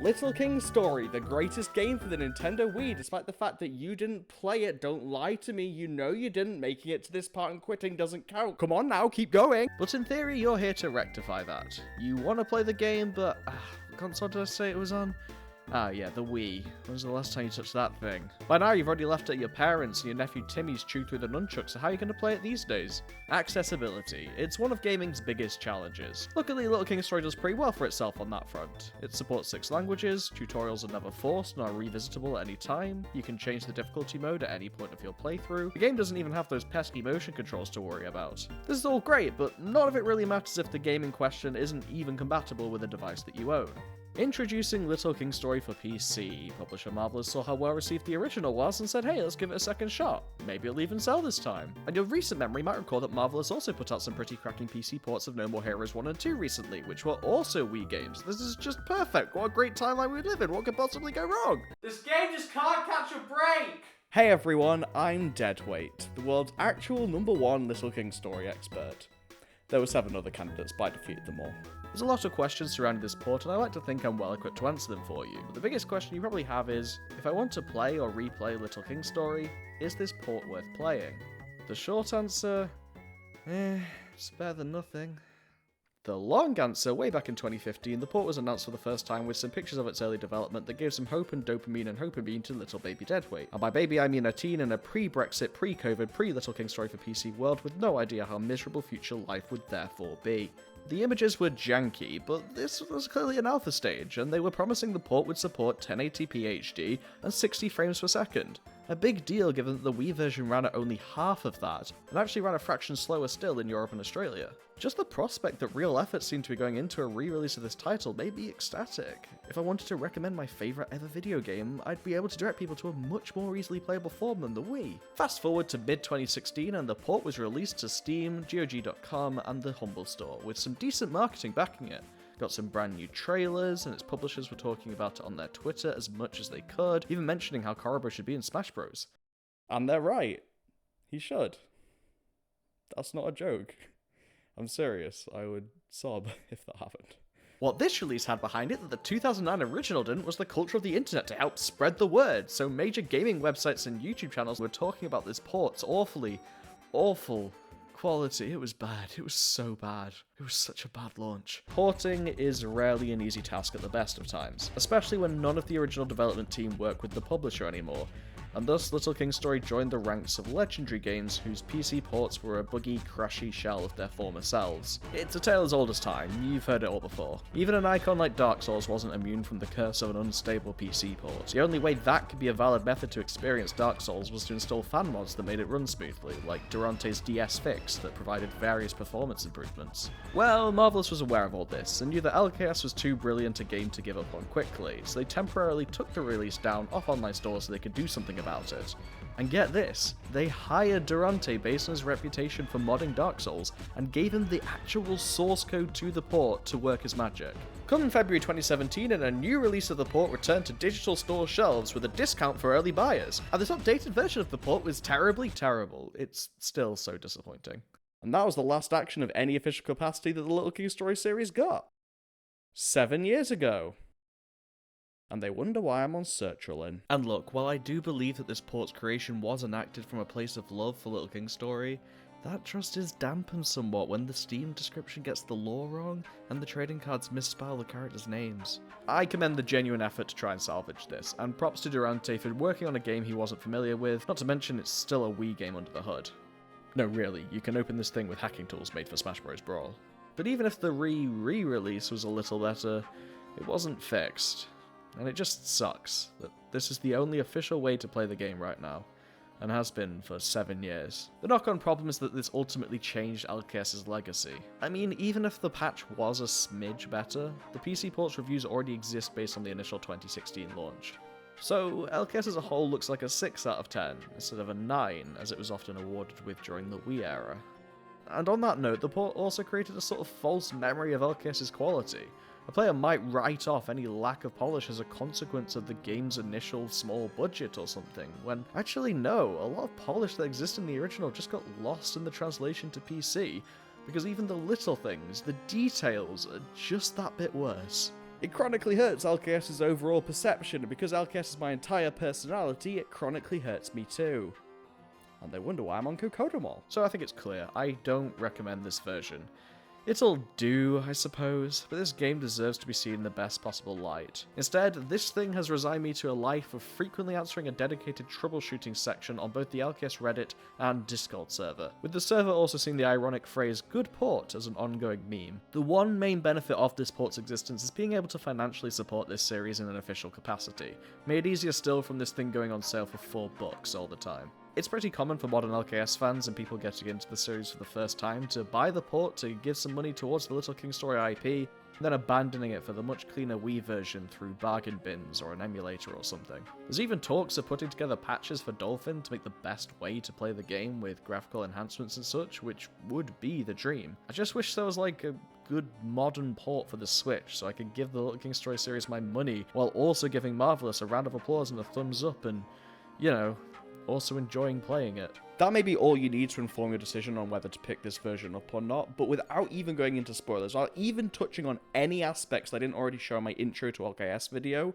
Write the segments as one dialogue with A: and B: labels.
A: Little King's Story, the greatest game for the Nintendo Wii, despite the fact that you didn't play it. Don't lie to me, you know you didn't. Making it to this part and quitting doesn't count. Come on now, keep going. But in theory, you're here to rectify that. You want to play the game, but what console did I say it was on? Ah, yeah, the Wii. When was the last time you touched that thing? By now, you've already left it at your parents, and your nephew Timmy's chewed through the nunchucks, so how are you going to play it these days? Accessibility. It's one of gaming's biggest challenges. Luckily, Little King's Story does pretty well for itself on that front. It supports 6 languages, tutorials are never forced and are revisitable at any time, you can change the difficulty mode at any point of your playthrough, the game doesn't even have those pesky motion controls to worry about. This is all great, but none of it really matters if the game in question isn't even compatible with a device that you own. Introducing Little King's Story for PC, publisher Marvelous saw how well received the original was and said, hey, let's give it a second shot. Maybe it'll even sell this time. And your recent memory might recall that Marvelous also put out some pretty cracking PC ports of No More Heroes 1 and 2 recently, which were also Wii games. This is just perfect. What a great timeline we live in. What could possibly go wrong?
B: This game just can't catch a break!
A: Hey everyone, I'm Deadweight, the world's actual #1 Little King's Story expert. There were 7 other candidates, but I defeated them all. There's a lot of questions surrounding this port, and I like to think I'm well equipped to answer them for you. But the biggest question you probably have is, if I want to play or replay Little King's Story, is this port worth playing? The short answer, it's better than nothing. The long answer, way back in 2015, the port was announced for the first time with some pictures of its early development that gave some hope and dopamine and hopamine to little baby Deadweight. And by baby I mean a teen in a pre-Brexit, pre-COVID, pre-Little King's Story for PC world with no idea how miserable future life would therefore be. The images were janky, but this was clearly an alpha stage, and they were promising the port would support 1080p HD and 60 frames per second. A big deal given that the Wii version ran at only half of that, and actually ran a fraction slower still in Europe and Australia. Just the prospect that real effort seemed to be going into a re-release of this title made me ecstatic. If I wanted to recommend my favourite ever video game, I'd be able to direct people to a much more easily playable form than the Wii. Fast forward to mid-2016 and the port was released to Steam, GOG.com and the Humble Store, with some decent marketing backing it. Got some brand new trailers, and its publishers were talking about it on their Twitter as much as they could, even mentioning how Korobo should be in Smash Bros. And they're right. He should. That's not a joke. I'm serious. I would sob if that happened. What this release had behind it that the 2009 original didn't was the culture of the internet to help spread the word, so major gaming websites and YouTube channels were talking about this port's awful quality. It was bad. It was so bad. It was such a bad launch. Porting is rarely an easy task at the best of times, especially when none of the original development team work with the publisher anymore, and thus Little King's Story joined the ranks of legendary games whose PC ports were a buggy, crashy shell of their former selves. It's a tale as old as time, you've heard it all before. Even an icon like Dark Souls wasn't immune from the curse of an unstable PC port. The only way that could be a valid method to experience Dark Souls was to install fan mods that made it run smoothly, like Durante's DS Fix that provided various performance improvements. Well, Marvelous was aware of all this, and knew that LKS was too brilliant a game to give up on quickly, so they temporarily took the release down off online stores so they could do something about it. And get this, they hired Durante based on his reputation for modding Dark Souls, and gave him the actual source code to the port to work his magic. Come in February 2017, and a new release of the port returned to digital store shelves with a discount for early buyers, and this updated version of the port was terribly terrible. It's still so disappointing. And that was the last action of any official capacity that the Little King's Story series got. 7 years ago. And they wonder why I'm on Sertralin. And look, while I do believe that this port's creation was enacted from a place of love for Little King's Story, that trust is dampened somewhat when the Steam description gets the lore wrong and the trading cards misspell the characters' names. I commend the genuine effort to try and salvage this, and props to Durante for working on a game he wasn't familiar with, not to mention it's still a Wii game under the hood. No, really, you can open this thing with hacking tools made for Smash Bros. Brawl. But even if the re-release was a little better, it wasn't fixed. And it just sucks that this is the only official way to play the game right now, and has been for 7 years. The knock-on problem is that this ultimately changed LKS's legacy. I mean, even if the patch was a smidge better, the PC ports reviews already exist based on the initial 2016 launch. So, LKS as a whole looks like a 6 out of 10, instead of a 9, as it was often awarded with during the Wii era. And on that note, the port also created a sort of false memory of LKS's quality. A player might write off any lack of polish as a consequence of the game's initial small budget or something, when actually no, a lot of polish that exists in the original just got lost in the translation to PC, because even the little things, the details, are just that bit worse. It chronically hurts LKS's overall perception, and because LKS is my entire personality, it chronically hurts me too. And they wonder why I'm on Kokoda. So I think it's clear, I don't recommend this version. It'll do, I suppose, but this game deserves to be seen in the best possible light. Instead, this thing has resigned me to a life of frequently answering a dedicated troubleshooting section on both the LKS Reddit and Discord server, with the server also seeing the ironic phrase "good port" as an ongoing meme. The one main benefit of this port's existence is being able to financially support this series in an official capacity, made easier still from this thing going on sale for $4 all the time. It's pretty common for modern LKS fans and people getting into the series for the first time to buy the port to give some money towards the Little King Story IP, and then abandoning it for the much cleaner Wii version through bargain bins or an emulator or something. There's even talks of putting together patches for Dolphin to make the best way to play the game with graphical enhancements and such, which would be the dream. I just wish there was like a good modern port for the Switch so I could give the Little King Story series my money while also giving Marvelous a round of applause and a thumbs up and, you know, also enjoying playing it. That may be all you need to inform your decision on whether to pick this version up or not, but without even going into spoilers, or even touching on any aspects I didn't already show in my intro to LKS video,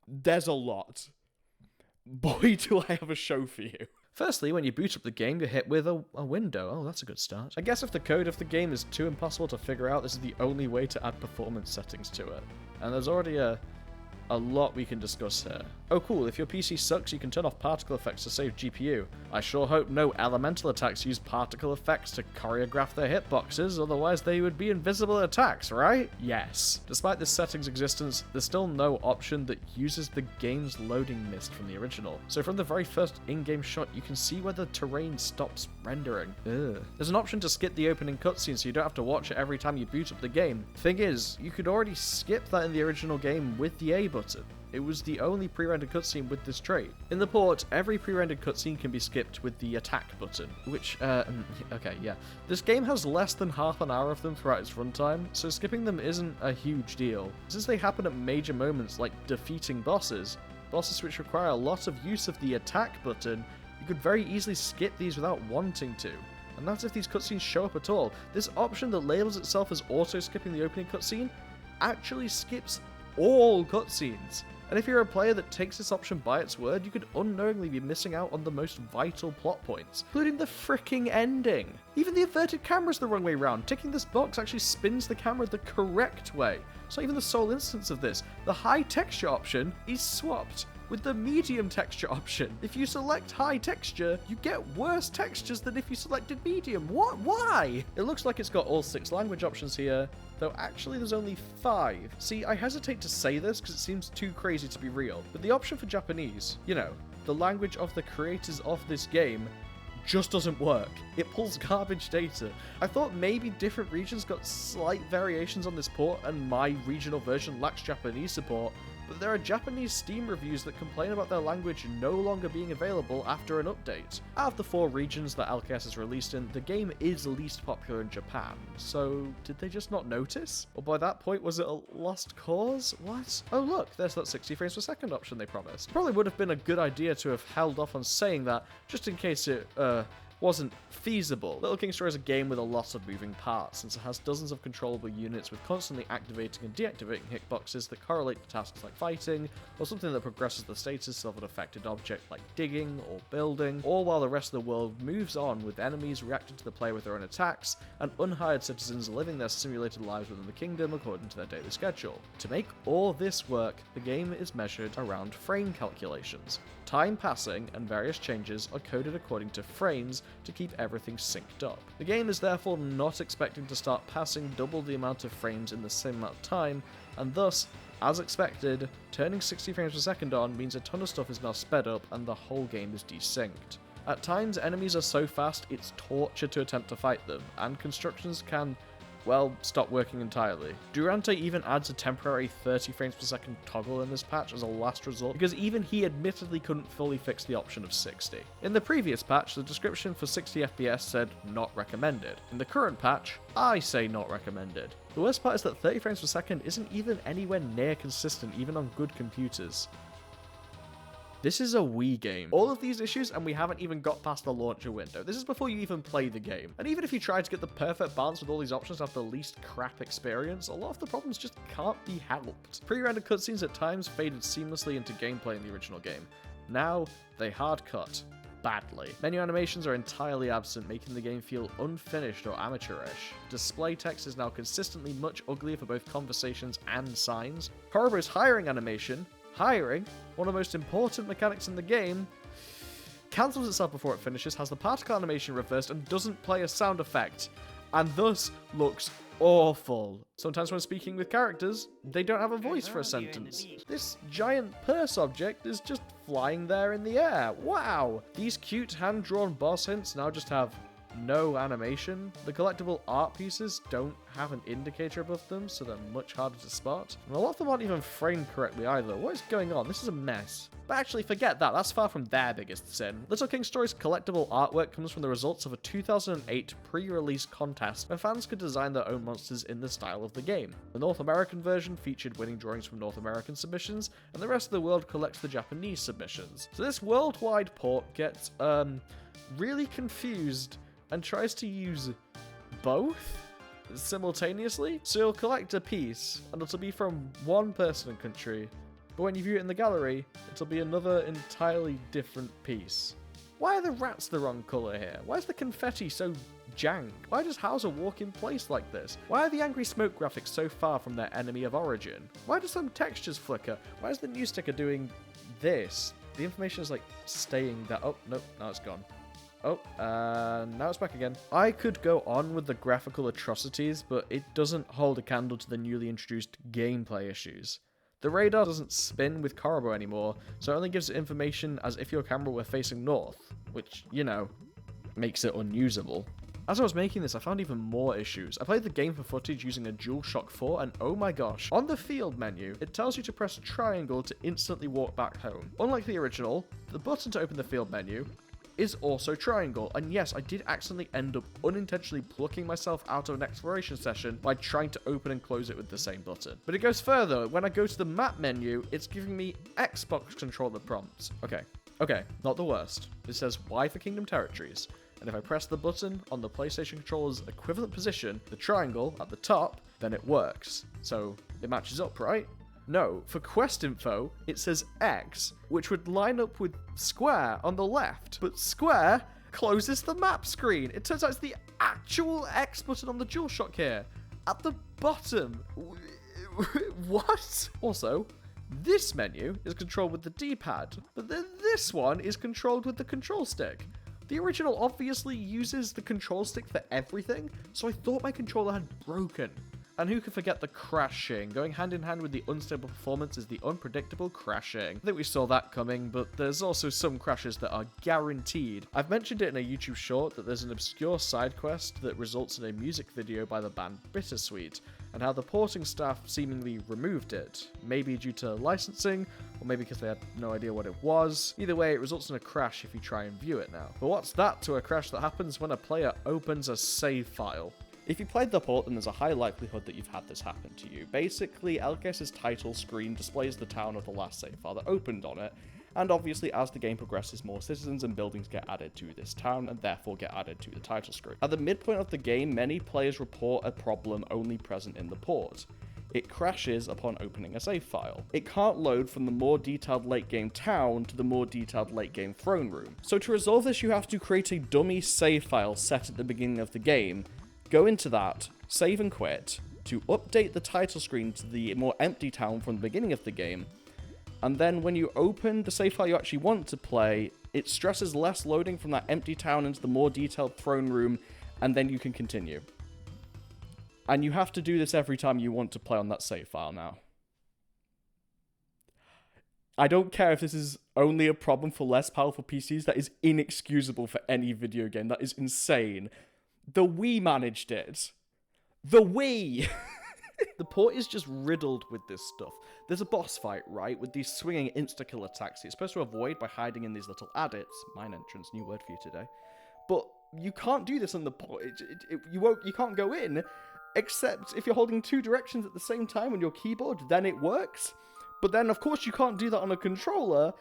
A: there's a lot. Boy, do I have a show for you. Firstly, when you boot up the game, you're hit with a window. Oh, that's a good start. I guess if the code of the game is too impossible to figure out, this is the only way to add performance settings to it. And there's already a lot we can discuss here. Oh cool, if your PC sucks, you can turn off particle effects to save GPU. I sure hope no elemental attacks use particle effects to choreograph their hitboxes, otherwise they would be invisible attacks, right? Yes. Despite this setting's existence, there's still no option that uses the game's loading mist from the original. So from the very first in-game shot, you can see where the terrain stops rendering. Ugh. There's an option to skip the opening cutscene so you don't have to watch it every time you boot up the game. Thing is, you could already skip that in the original game with the A button. It was the only pre-rendered cutscene with this trait. In the port, every pre-rendered cutscene can be skipped with the attack button, which, okay, yeah. This game has less than half an hour of them throughout its runtime, so skipping them isn't a huge deal. Since they happen at major moments like defeating bosses which require a lot of use of the attack button, you could very easily skip these without wanting to. And that's if these cutscenes show up at all. This option that labels itself as auto-skipping the opening cutscene actually skips all cutscenes. And if you're a player that takes this option by its word, you could unknowingly be missing out on the most vital plot points, including the fricking ending. Even the inverted camera's the wrong way round. Ticking this box actually spins the camera the correct way. It's not even the sole instance of this. The high texture option is swapped with the medium texture option. If you select high texture, you get worse textures than if you selected medium. What? Why? It looks like it's got all 6 language options here, though actually there's only 5. See, I hesitate to say this because it seems too crazy to be real, but the option for Japanese, you know, the language of the creators of this game, just doesn't work. It pulls garbage data. I thought maybe different regions got slight variations on this port and my regional version lacks Japanese support, but there are Japanese Steam reviews that complain about their language no longer being available after an update. Out of the 4 regions that LKS has released in, the game is least popular in Japan, so did they just not notice? Or by that point, was it a lost cause? What? Oh look, there's that 60 frames per second option they promised. Probably would have been a good idea to have held off on saying that, just in case it, wasn't feasible. Little King Story is a game with a lot of moving parts, since it has dozens of controllable units with constantly activating and deactivating hitboxes that correlate to tasks like fighting, or something that progresses the status of an affected object like digging or building, all while the rest of the world moves on with enemies reacting to the player with their own attacks, and unhired citizens living their simulated lives within the kingdom according to their daily schedule. To make all this work, the game is measured around frame calculations. Time passing and various changes are coded according to frames to keep everything synced up. The game is therefore not expecting to start passing double the amount of frames in the same amount of time, and thus, as expected, turning 60 frames per second on means a ton of stuff is now sped up and the whole game is desynced. At times, enemies are so fast it's torture to attempt to fight them, and constructions can, well, stop working entirely. Durante even adds a temporary 30 frames per second toggle in this patch as a last resort, because even he admittedly couldn't fully fix the option of 60. In the previous patch, the description for 60 FPS said not recommended. In the current patch, I say not recommended. The worst part is that 30 frames per second isn't even anywhere near consistent even on good computers. This is a Wii game. All of these issues, and we haven't even got past the launcher window. This is before you even play the game. And even if you try to get the perfect balance with all these options to have the least crap experience, a lot of the problems just can't be helped. Pre-rendered cutscenes at times faded seamlessly into gameplay in the original game. Now, they hard cut. Badly. Menu animations are entirely absent, making the game feel unfinished or amateurish. Display text is now consistently much uglier for both conversations and signs. Korobo's hiring animation, one of the most important mechanics in the game, cancels itself before it finishes, has the particle animation reversed, and doesn't play a sound effect, and thus looks awful. Sometimes when speaking with characters, they don't have a voice for a sentence. This giant purse object is just flying there in the air. Wow! These cute hand-drawn boss hints now just have no animation. The collectible art pieces don't have an indicator above them, so they're much harder to spot. And a lot of them aren't even framed correctly either. What is going on? This is a mess. But actually, forget that. That's far from their biggest sin. Little King Story's collectible artwork comes from the results of a 2008 pre-release contest where fans could design their own monsters in the style of the game. The North American version featured winning drawings from North American submissions, and the rest of the world collects the Japanese submissions. So this worldwide port gets, really confused and tries to use both simultaneously. So you'll collect a piece, and it'll be from one person and country, but when you view it in the gallery, it'll be another entirely different piece. Why are the rats the wrong colour here? Why is the confetti so jank? Why does Hauser walk in place like this? Why are the angry smoke graphics so far from their enemy of origin? Why do some textures flicker? Why is the news sticker doing this? The information is like staying there. Oh, nope, now it's gone. Oh, now it's back again. I could go on with the graphical atrocities, but it doesn't hold a candle to the newly introduced gameplay issues. The radar doesn't spin with Korobo anymore, so it only gives it information as if your camera were facing north, which, you know, makes it unusable. As I was making this, I found even more issues. I played the game for footage using a DualShock 4, and oh my gosh, on the field menu, it tells you to press triangle to instantly walk back home. Unlike the original, the button to open the field menu is also triangle, and yes, I did accidentally end up unintentionally plucking myself out of an exploration session by trying to open and close it with the same button. But it goes further. When I go to the map menu, it's giving me Xbox controller prompts. Okay, not the worst. It says Y for Kingdom Territories, and if I press the button on the PlayStation controller's equivalent position, the triangle at the top, then it works. So it matches up, right? No, for quest info, it says X, which would line up with square on the left, but square closes the map screen. It turns out it's the actual X button on the DualShock here, at the bottom. What? Also, this menu is controlled with the D-pad, but then this one is controlled with the control stick. The original obviously uses the control stick for everything, so I thought my controller had broken. And who could forget the crashing? Going hand in hand with the unstable performance is the unpredictable crashing. I think we saw that coming, but there's also some crashes that are guaranteed. I've mentioned it in a YouTube short that there's an obscure side quest that results in a music video by the band Bittersweet, and how the porting staff seemingly removed it. Maybe due to licensing, or maybe because they had no idea what it was. Either way, it results in a crash if you try and view it now. But what's that to a crash that happens when a player opens a save file? If you played the port, then there's a high likelihood that you've had this happen to you. Basically, LKS's title screen displays the town of the last save file that opened on it, and obviously as the game progresses, more citizens and buildings get added to this town, and therefore get added to the title screen. At the midpoint of the game, many players report a problem only present in the port. It crashes upon opening a save file. It can't load from the more detailed late game town to the more detailed late game throne room. So to resolve this, you have to create a dummy save file set at the beginning of the game, go into that, save and quit, to update the title screen to the more empty town from the beginning of the game, and then when you open the save file you actually want to play, it stresses less loading from that empty town into the more detailed throne room, and then you can continue. And you have to do this every time you want to play on that save file now. I don't care if this is only a problem for less powerful PCs, that is inexcusable for any video game. That is insane. The Wii managed it. The Wii! The port is just riddled with this stuff. There's a boss fight, right, with these swinging insta-kill attacks you're supposed to avoid by hiding in these little adits. Mine entrance, new word for you today. But you can't do this on the port. You can't go in, except if you're holding two directions at the same time on your keyboard, then it works. But then, of course, you can't do that on a controller.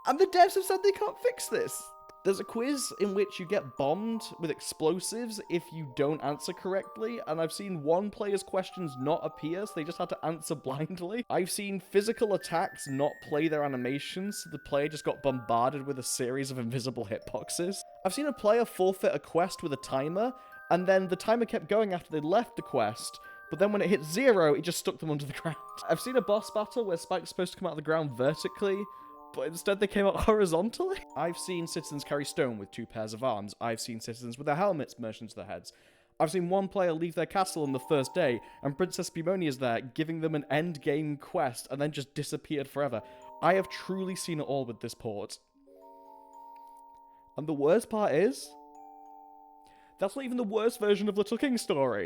A: And the devs have said they can't fix this. There's a quiz in which you get bombed with explosives if you don't answer correctly, and I've seen one player's questions not appear, so they just had to answer blindly. I've seen physical attacks not play their animations, so the player just got bombarded with a series of invisible hitboxes. I've seen a player forfeit a quest with a timer, and then the timer kept going after they left the quest, but then when it hit 0, it just stuck them under the ground. I've seen a boss battle where Spike's supposed to come out of the ground vertically, but instead they came out horizontally. I've seen citizens carry stone with 2 pairs of arms. I've seen citizens with their helmets merged into their heads. I've seen one player leave their castle on the first day, and Princess Spumoni is there, giving them an endgame quest, and then just disappeared forever. I have truly seen it all with this port. And the worst part is, that's not even the worst version of Little King's story.